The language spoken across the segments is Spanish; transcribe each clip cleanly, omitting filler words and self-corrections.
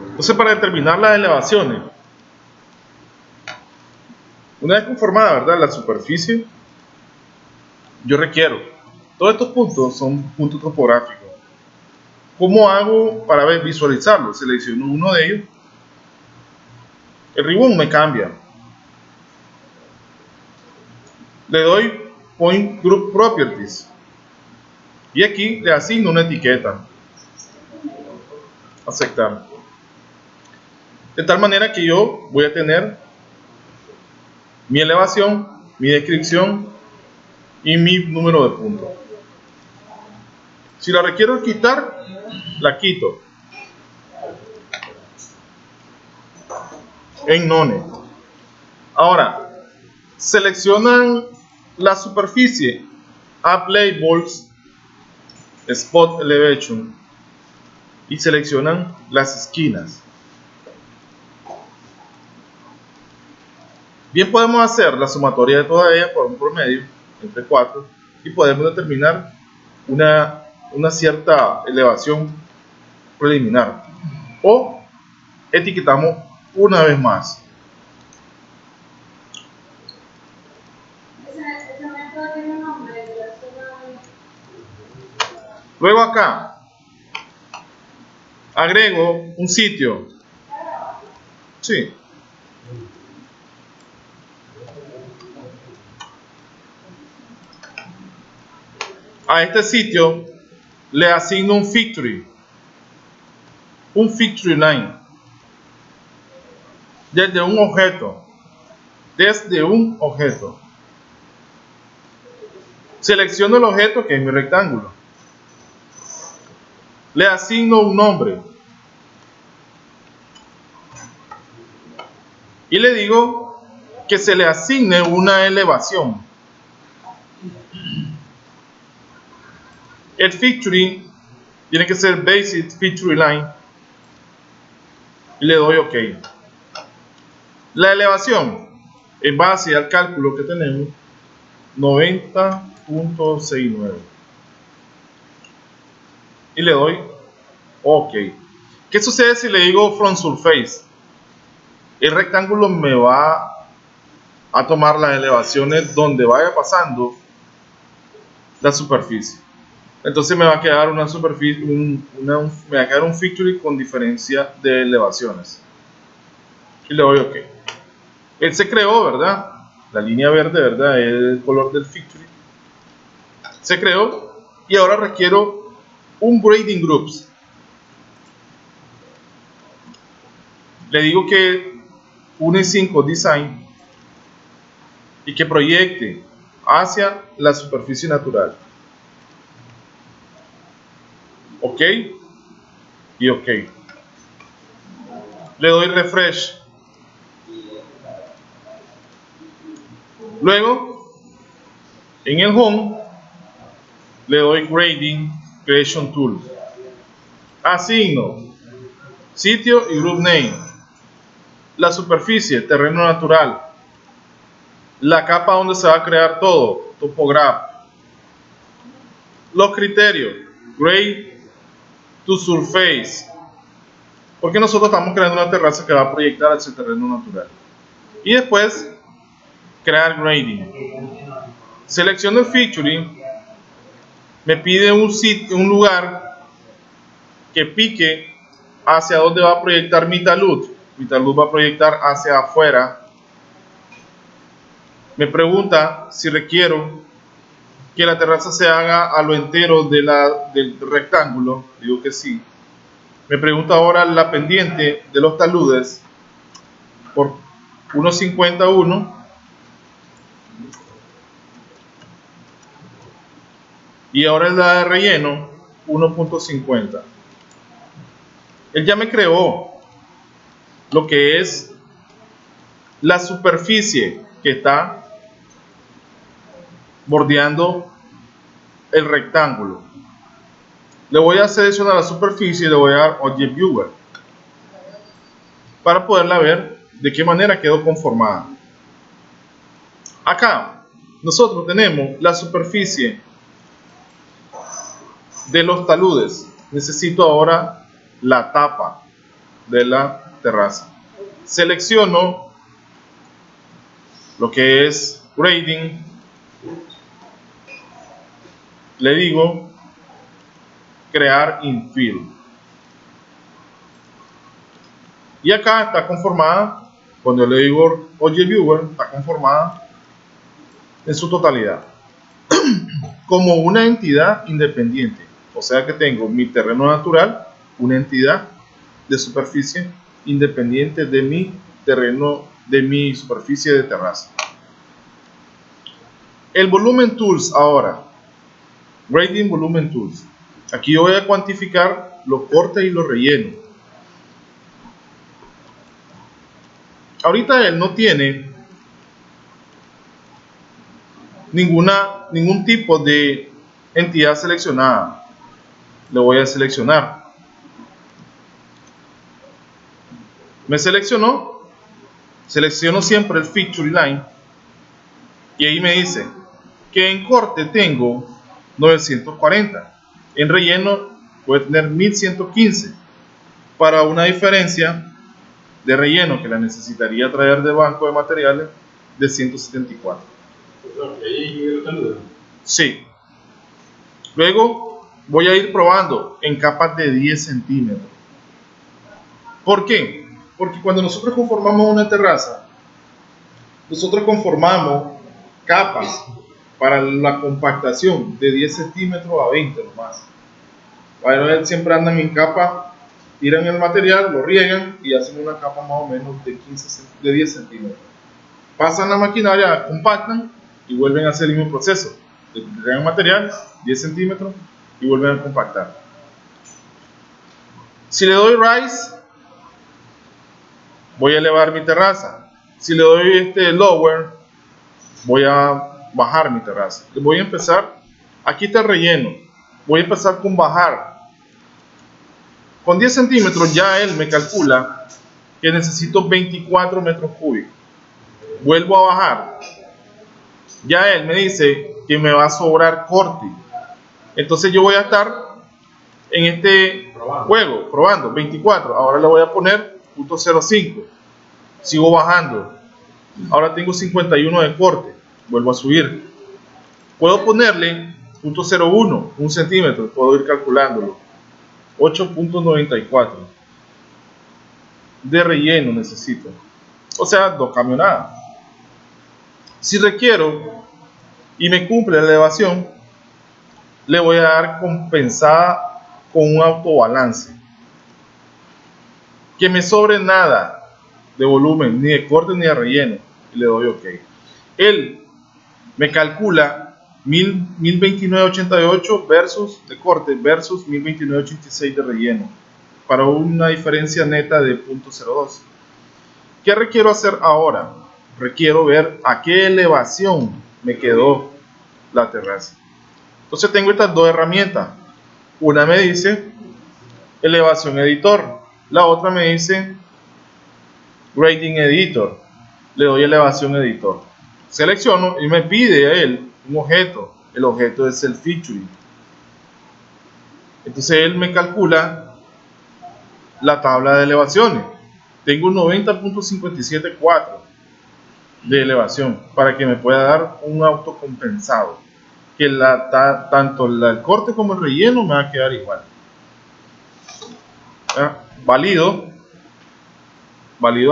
Entonces, para determinar las elevaciones, una vez conformada, ¿verdad?, la superficie, yo requiero, todos estos puntos son puntos topográficos. ¿Cómo hago para visualizarlo? Selecciono uno de ellos. El ribbon me cambia. Le doy Point Group Properties. Y aquí le asigno una etiqueta. Aceptar. De tal manera que yo voy a tener mi elevación, mi descripción y mi número de puntos. Si la requiero quitar, la quito. En None. Ahora, seleccionan la superficie, App Labels, Spot Elevation, y seleccionan las esquinas. Bien, podemos hacer la sumatoria de todas ellas por un promedio entre 4 y podemos determinar una cierta elevación preliminar, o etiquetamos una vez más. Luego acá agrego un sitio. Sí. A este sitio le asigno un feature line, desde un objeto. Selecciono el objeto, que es mi rectángulo. Le asigno un nombre. Y le digo que se le asigne una elevación. El feature tiene que ser Basic Feature Line. Y le doy OK. La elevación, en base al cálculo que tenemos, 90.69. Y le doy OK. ¿Qué sucede si le digo From Surface? El rectángulo me va a tomar las elevaciones donde vaya pasando la superficie. Entonces me va a quedar una superficie, me va a quedar un feature con diferencia de elevaciones. Y le doy OK. Él se creó, ¿verdad? La línea verde, ¿verdad?, es el color del feature. Se creó y ahora requiero un Grading Groups. Le digo que une 5 Design y que proyecte hacia la superficie natural. OK y OK. Le doy refresh. Luego, en el home, le doy Grading Creation Tool. Asigno sitio y group name, la superficie, terreno natural, la capa donde se va a crear todo, topograph, los criterios, grade to surface, porque nosotros estamos creando una terraza que va a proyectar hacia el terreno natural. Y después, crear grading. Selecciono el featuring, me pide un lugar que pique hacia donde va a proyectar mi talud. Mi talud va a proyectar hacia afuera. Me pregunta si requiero que la terraza se haga a lo entero del rectángulo. Digo que sí. Me pregunta ahora la pendiente de los taludes por 1.51. Y ahora la de relleno 1.50. Él ya me creó lo que es la superficie que está bordeando el rectángulo. Le voy a seleccionar la superficie y le voy a dar Object Viewer para poderla ver de qué manera quedó conformada. Acá nosotros tenemos la superficie de los taludes. Necesito ahora la tapa. de la terraza. Selecciono lo que es grading, le digo crear infill, y acá está conformada, cuando le digo Object Viewer, está conformada en su totalidad como una entidad independiente, o sea que tengo mi terreno natural, una entidad de superficie independiente de mi terreno, de mi superficie de terraza. El Volumen Tools ahora, Grading Volumen Tools. Aquí yo voy a cuantificar los cortes y los rellenos. Ahorita él no tiene ningún tipo de entidad seleccionada. Le voy a seleccionar. Me seleccionó. Selecciono siempre el Feature Line. Y ahí me dice que en corte tengo 940. En relleno puede tener 1115. Para una diferencia de relleno que la necesitaría traer de banco de materiales de 174. Sí. Luego voy a ir probando en capas de 10 centímetros. ¿Por qué? Porque cuando nosotros conformamos una terraza, nosotros conformamos capas para la compactación de 10 centímetros a 20 nomás. Bueno, siempre andan en capa, tiran el material, lo riegan y hacen una capa más o menos de 10 centímetros. Pasan la maquinaria, compactan y vuelven a hacer el mismo proceso. Riegan material, 10 centímetros y vuelven a compactar. Si le doy Rise, voy a elevar mi terraza. Si le doy Lower, voy a bajar mi terraza. Voy a empezar, aquí está el relleno. Voy a empezar con bajar. Con 10 centímetros ya él me calcula que necesito 24 metros cúbicos. Vuelvo a bajar. Ya él me dice que me va a sobrar corte. Entonces yo voy a estar en este juego probando 24. Ahora le voy a poner .05. Sigo bajando. Ahora tengo 51 de corte. Vuelvo a subir. Puedo ponerle .01, 1 centímetro. Puedo ir calculándolo. 8.94 de relleno necesito. O sea, 2 camionadas. Si requiero y me cumple la elevación, le voy a dar compensada con un autobalance. Que me sobre nada de volumen, ni de corte ni de relleno. Y le doy OK. Él me calcula 1029.88 versus de corte versus 1029.86 de relleno, para una diferencia neta de 0.02. ¿Qué requiero hacer ahora? Requiero ver a qué elevación me quedó la terraza. Entonces tengo estas dos herramientas. Una me dice elevación editor, la otra me dice grading editor. Le doy elevación editor, selecciono y me pide a él un objeto. El objeto es el featuring. Entonces él me calcula la tabla de elevaciones. Tengo un 90.574 de elevación para que me pueda dar un autocompensado, que tanto el corte como el relleno me va a quedar igual. Valido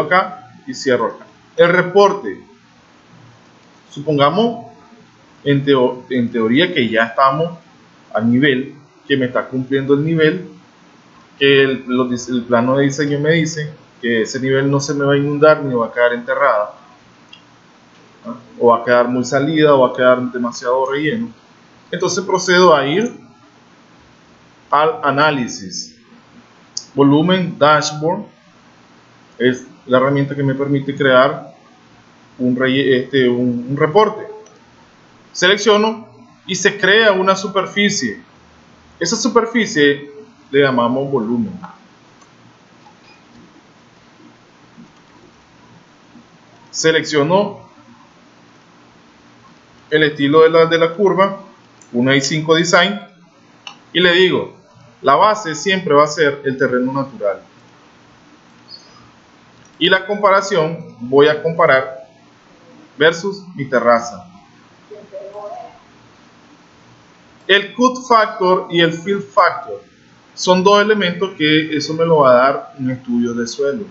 acá y cierro acá. El reporte, supongamos en teoría que ya estamos al nivel, que me está cumpliendo el nivel, que el plano de diseño me dice que ese nivel no se me va a inundar ni va a quedar enterrada, ¿no? O va a quedar muy salida o va a quedar demasiado relleno. Entonces procedo a ir al análisis. Volumen Dashboard es la herramienta que me permite crear un reporte. Selecciono y se crea una superficie. Esa superficie le llamamos volumen. Selecciono el estilo de la curva, una i5 Design, y le digo, la base siempre va a ser el terreno natural. Y la comparación, voy a comparar versus mi terraza. El cut factor y el fill factor son dos elementos que eso me lo va a dar un estudio de suelo.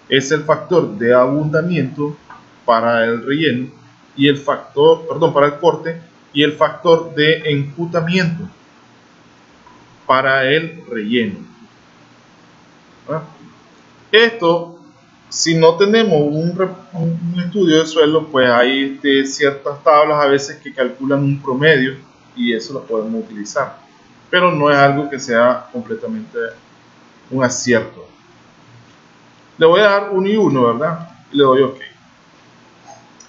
Es el factor de abundamiento para el relleno y el factor, perdón, para el corte, y el factor de encutamiento para el relleno. ¿Ah? Esto, si no tenemos un estudio de suelo, pues hay ciertas tablas a veces que calculan un promedio y eso lo podemos utilizar, pero no es algo que sea completamente un acierto. Le voy a dar 1 y 1, ¿verdad? Y le doy OK.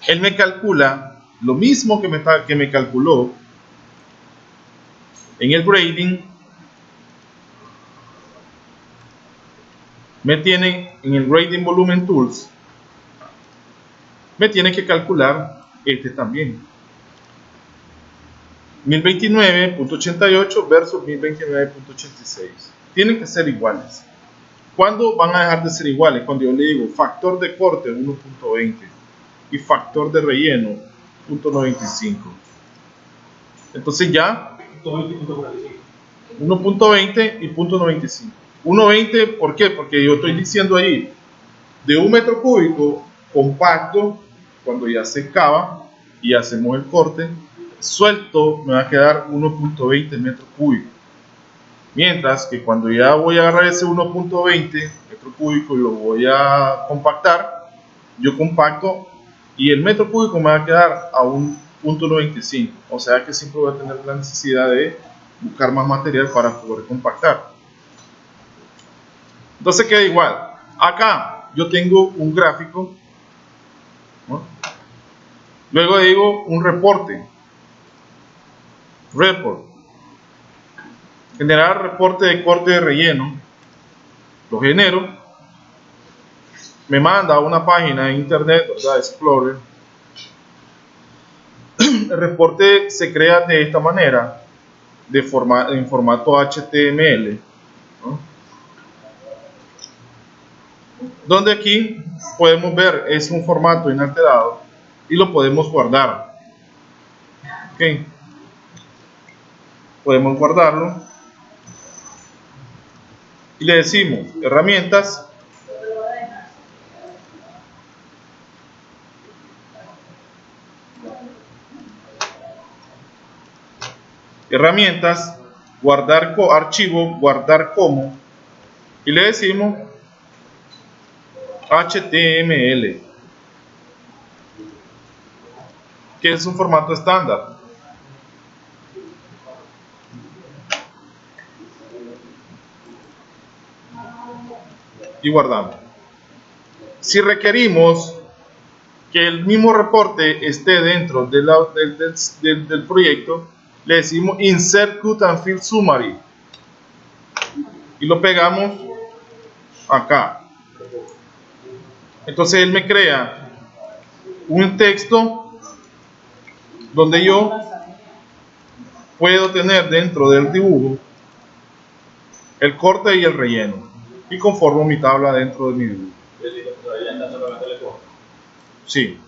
Él me calcula lo mismo que me calculó en el grading. Me tiene en el Grading Volume Tools, me tiene que calcular este también. 1029.88 versus 1029.86. Tienen que ser iguales. ¿Cuándo van a dejar de ser iguales? Cuando yo le digo factor de corte 1.20 y factor de relleno 0.95. Entonces ya 1.20 y 0.95. 1.20, ¿por qué? Porque yo estoy diciendo ahí, de 1 metro cúbico compacto, cuando ya se cava y hacemos el corte, suelto me va a quedar 1.20 metros cúbicos. Mientras que cuando ya voy a agarrar ese 1.20 metro cúbico y lo voy a compactar, yo compacto y el metro cúbico me va a quedar a 1.95. O sea que siempre voy a tener la necesidad de buscar más material para poder compactar. Entonces queda igual. Acá yo tengo un gráfico, ¿no? Luego digo un reporte. Report. Generar reporte de corte de relleno. Lo genero. Me manda a una página de internet, ¿verdad? Explorer. El reporte se crea de esta manera, en formato HTML, ¿no? Donde aquí podemos ver, es un formato inalterado y lo podemos guardar. ¿Okay? Podemos guardarlo y le decimos herramientas, guardar archivo, guardar como, y le decimos HTML, que es un formato estándar. Y guardamos. Si requerimos que el mismo reporte esté dentro del proyecto, le decimos Insert Cut and Fill Summary y lo pegamos acá. Entonces él me crea un texto donde yo puedo tener dentro del dibujo el corte y el relleno y conformo mi tabla dentro de mi dibujo. Sí.